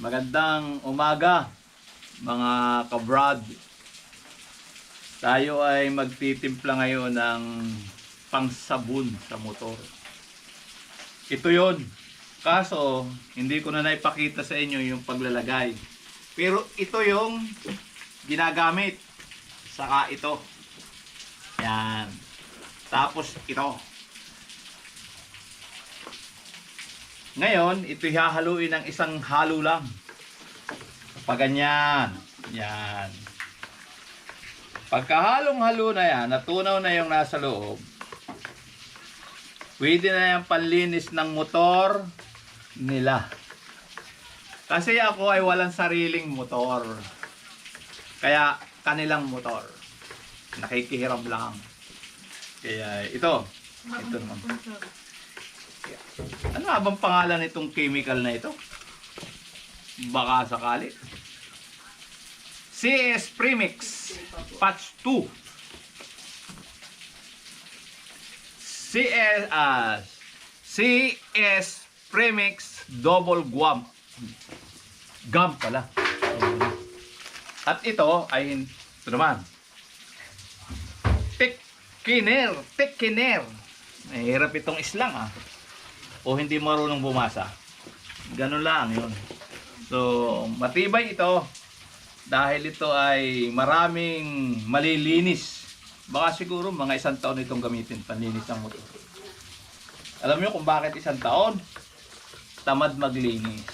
Magandang umaga mga kabrad. Tayo ay magtitimpla ngayon ng pangsabon sa motor. Ito yon. Kaso hindi ko na naipakita sa inyo yung paglalagay. Pero ito yung ginagamit. Saka ito. Yan. Tapos ito. Ngayon, ito hahaluin ng isang halo lang. Paganyan. Yan. Pagkahalong-halo na yan, natunaw na yung nasa loob, pwede na yung panlinis ng motor nila. Kasi ako ay walang sariling motor. Kaya kanilang motor. Nakikihiram lang. Kaya ito. Ito naman. Ano nga bang pangalan nitong chemical na ito? Baka sakali. CS Premix Patch 2. CS Premix Double Gum. Gum pala. At ito ay ito naman. Tekiner. Mahirap itong islang o hindi marunong bumasa. Ganun lang yun. So, matibay ito dahil ito ay maraming malilinis. Baka siguro mga 1 taon itong gamitin panlinis ng motor. Alam niyo kung bakit 1 taon? Tamad maglinis.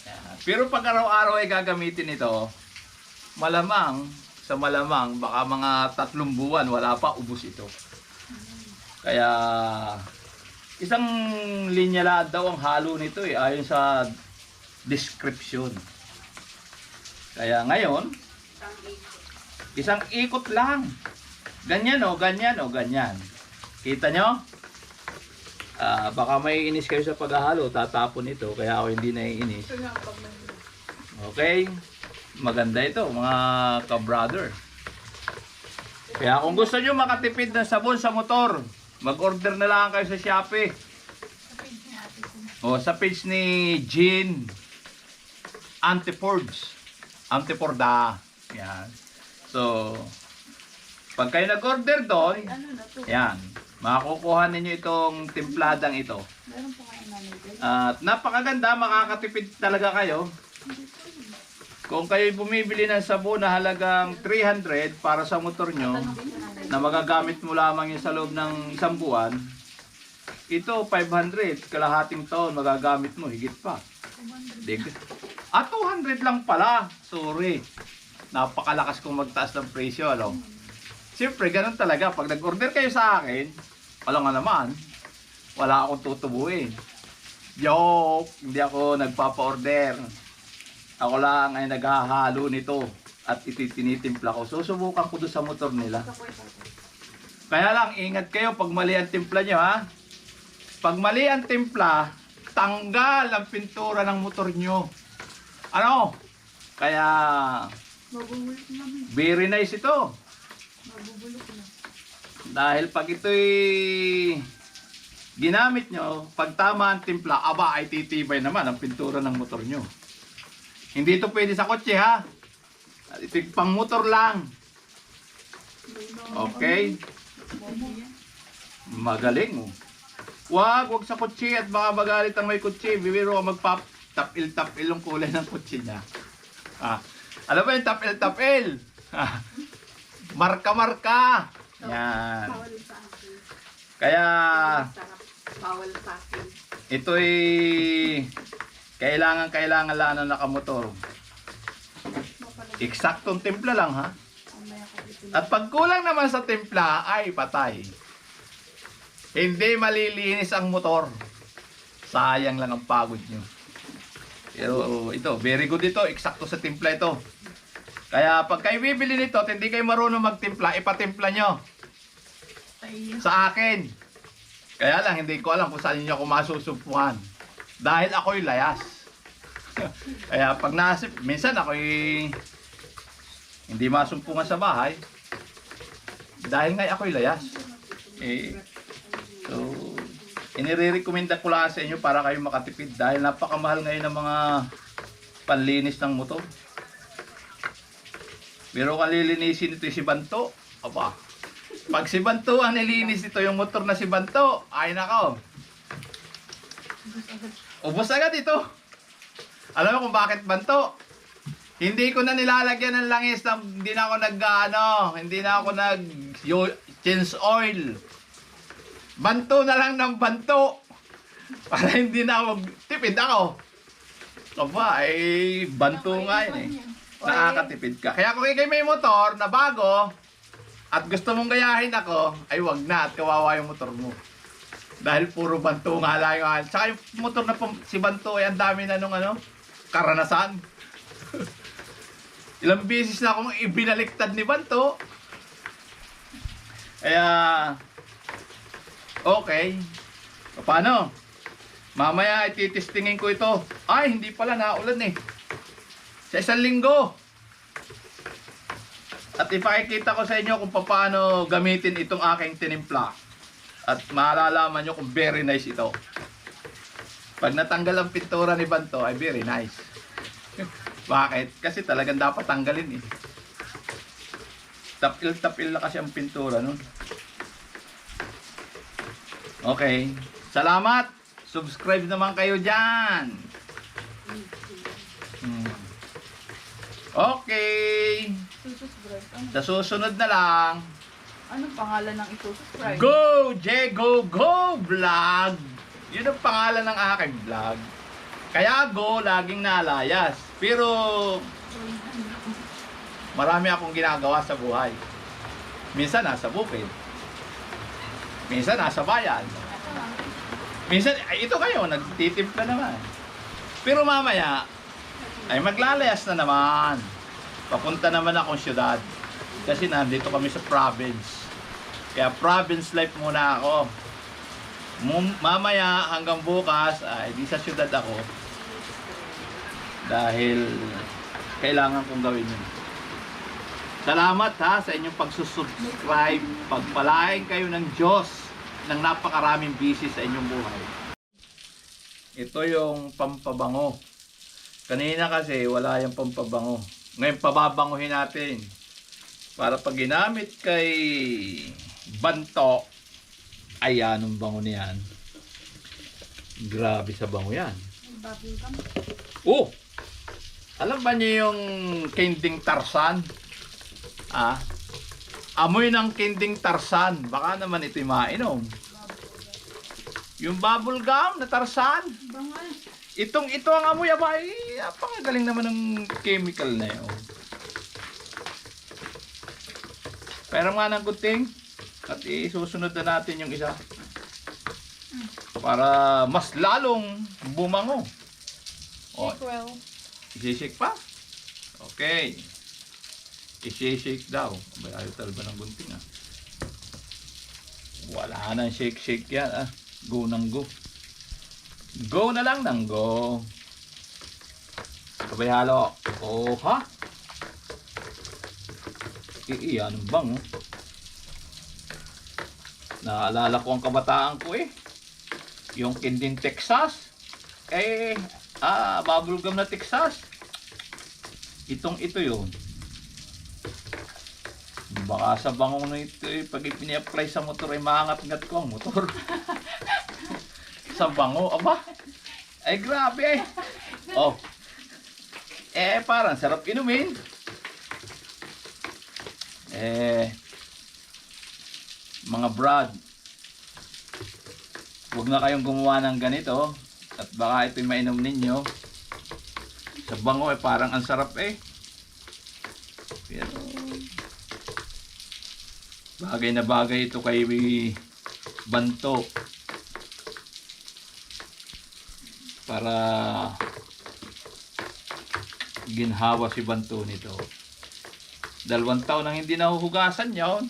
Yan. Pero pag araw-araw ay gagamitin ito, malamang baka mga 3 buwan wala pa, ubos ito. Kaya isang linya lang daw ang halo nito ayon sa description. Kaya ngayon, isang ikot lang. Ganyan ganyan. Kita nyo? Baka may inis kayo sa paghahalo, tatapon ito, kaya ako hindi naiinis. Okay? Maganda ito, mga ka-brother. Kaya kung gusto nyo makatipid ng sabon sa motor, mag-order na lang kayo sa Shopee. O sa page ni Jean Antiporda. Yan. So, pag kayo nag-order doon, yan, makukuha ninyo itong timpladang ito. At napakaganda, makakatipid talaga kayo. Kung kayo bumibili ng sabon na halagang 300 para sa motor nyo, na magagamit mo lamang yun sa loob ng 1 buwan, ito 500, kalahating taon magagamit mo, higit pa. 200 lang pala. Sorry. Napakalakas kong magtaas ng presyo, ano? Siyempre, ganun talaga. Pag nag-order kayo sa akin, wala nga naman, wala akong tutubuin. Joke! Hindi ako nagpapa-order. Ako lang ay naghahalo nito at itinitimpla ko. Susubukan ko doon sa motor nila. Kaya lang, ingat kayo pag mali ang timpla nyo, ha? Pag mali ang timpla, tanggal ang pintura ng motor nyo. Ano? Kaya, very nice ito. Dahil pag ito'y ginamit nyo, pag tama ang timpla, aba ay titibay naman ang pintura ng motor nyo. Hindi ito pwede sa kotse, ha? Ito'y pang motor lang. Okay? Magaling, Wag sa kotse at baka magalit ang may kotse. Bibiro ka magpap-tapil-tapil yung kulay ng kotse niya. Alam ba yung tapil-tapil? Marka-marka. Yan. Kaya ito'y kailangan lang ng nakamotor. Eksaktong timpla lang, ha? At pag kulang naman sa timpla, ay patay. Hindi malilinis ang motor. Sayang lang ang pagod nyo. Pero ito, very good ito. Eksakto sa timpla ito. Kaya pag kayo bibili nito at hindi kayo marunong magtimpla, ipatimpla nyo. Sa akin. Kaya lang, hindi ko alam kung saan nyo ako masusumpuhan. Dahil ako'y layas. Kaya pag nasip, minsan ako'y hindi masumpungan sa bahay. Dahil nga ako'y layas. So, Inirerekomenda ko lang sa inyo para kayo makatipid dahil napakamahal ngayon ng mga panlinis ng motor. Pero kung lilinisin ito si Banto, aba, pag si Banto ang nilinis ito, yung motor na si Banto, ay nako, ubos agad ito. Alam mo kung bakit, Banto? Hindi ko na nilalagyan ng langis, hindi na ako hindi na ako change oil. Banto na lang ng banto. Para hindi na ako tipid ako. Aba, banto nga yun eh. Nakakatipid ka. Kaya kung ikay may motor na bago at gusto mong gayahin ako, ay wag na at kawawa yung motor mo. Dahil puro banto nga lang yung tsaka yung motor na si Banto ay ang dami na nung karanasan. Ilang beses na akong ibinaliktad ni Banto. Kaya okay. Paano? Mamaya ititestingin ko ito. Ay, hindi pala naulan eh. Sa isang linggo. At ipakikita ko sa inyo kung paano gamitin itong aking tinimpla. At malalaman nyo kung very nice ito. Pag natanggal ang pintura ni Banto, ay very nice. Bakit? Kasi talagang dapat tanggalin eh. Tapil-tapil na kasi ang pintura nun. Okay. Salamat! Subscribe naman kayo dyan! Okay! Sa susunod na lang. Anong pangalan ng ito-subscribe? Go! Jego Go Vlog! Yun ang pangalan ng aking vlog. Kaya go, laging nalayas. Pero marami akong ginagawa sa buhay. Minsan nasa bukid. Minsan nasa bayan. Minsan, ito kayo, nagtitimpla naman. Pero mamaya, ay maglalayas na naman. Papunta naman akong syudad. Kasi nandito kami sa province. Kaya province life muna ako. Mamaya hanggang bukas, ay di sa syudad ako. Dahil kailangan kong gawin yun. Salamat ha sa inyong pagsusubscribe. Pagpalain kayo ng Diyos ng napakaraming busy sa inyong buhay. Ito yung pampabango. Kanina kasi wala yung pampabango. Ngayon pababanguhin natin. Para pag ginamit kay Banto, ay anong bango niyan? Grabe sa bango yan. Oh! Alam ba niyo yung Kending Tarsan? Amoy ng Kending Tarsan. Baka naman ito'y mainom. Yung bubble gum na Tarsan. Ito ang amoy. Aba, pangagaling naman ng chemical na yun. Pero nga ng gunting. At isusunod na natin yung isa. Para mas lalong bumango. Shake well. I-shake pa? Okay. I-shake daw. Ayaw talaga ng gunting Wala nang shake yan Go nang go. Go na lang nang go. Sabay halo. Oh ha? Anong bang Naalala ko ang kabataan ko Yung Kending Texas. Bubblegum na Texas. Ito yun. Baka sa bango na ito pag ipini-apply sa motor ay maangat-ngat ko ang motor. Sa bango, aba. Ay grabe Oh. Parang sarap inumin. Mga brad, huwag na kayong gumawa ng ganito at baka ito'y mainom ninyo. Sa bango parang ang sarap pero bagay na bagay ito kay Banto para ginhawa si Banto nito. 2 taon nang hindi nahuhugasan yun.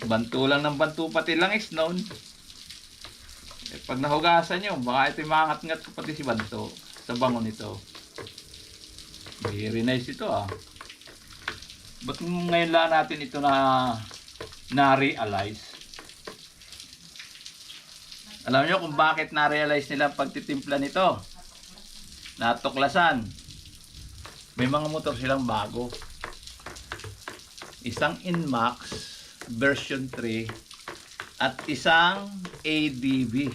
Banto lang ng banto pati langis noon. Pag nahugasan nyo, baka ito'y mangat-ngat ko pati si Banto sa bango nito. Very nice ito Ba't ngayon lang natin ito na-realize? Alam nyo kung bakit na-realize nila pagtitimpla nito? natuklasan. May mga motor silang bago. Isang Inmax version 3 at isang ADV.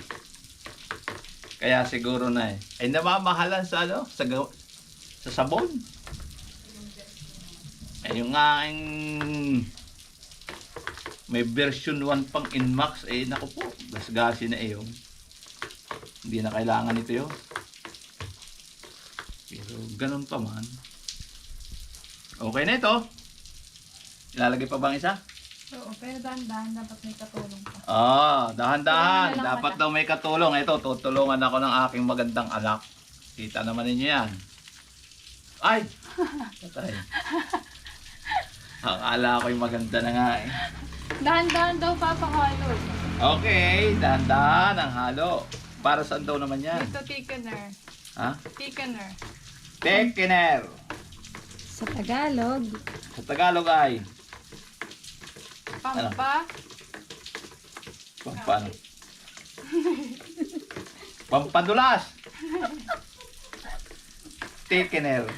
Kaya siguro na ay namamahalan sa ano, sa sabon. Ay yung nga may version 1 pang Inmax, naku po, gasgasin na yun. Hindi na kailangan ito yun. Pero ganun pa man. Okay na ito. Ilalagay pa bang isa? Oo, pero dahan-dahan dapat may katulong pa. Dahan-dahan. Tulungan na lang Dapat kita. daw may katulong. Ito, tutulungan ako ng aking magandang anak. Kita naman ninyo yan. Ay! Patay. Akala ko yung maganda na nga eh. Dahan-dahan daw papakalo. Okay, dahan-dahan ang halo. Para saan daw naman yan? Ito thickener. Ha? Thickener. Thickener. Sa Tagalog, Sa Tagalog ay Pampa. pampano? Pampadulas. Thickener.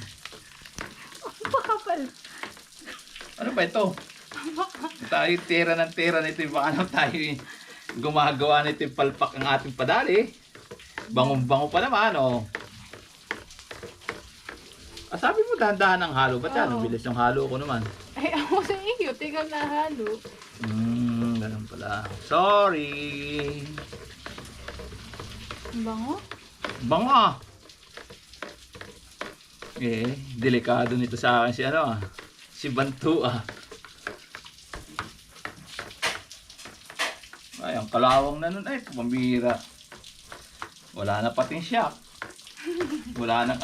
Pakapal. Ano ba ito? Tayo tira ng tira nito. Baka naman tayo gumagawa nito yung palpak ang ating padali. Bangong-bango pa naman, oh. Sabi mo dahan-dahan ang halo. Ba't yan? Oo. Bilis yung halo ko naman. Ay, ako sa iyo. Tingnan na halo. Ganun pala. Sorry. Ang bango. Bango ah. Delikado nito sa akin si ano ah. Si Bantu ah. Ay, ang kalawang na nun ay pambira. Wala na pating shock. Wala nang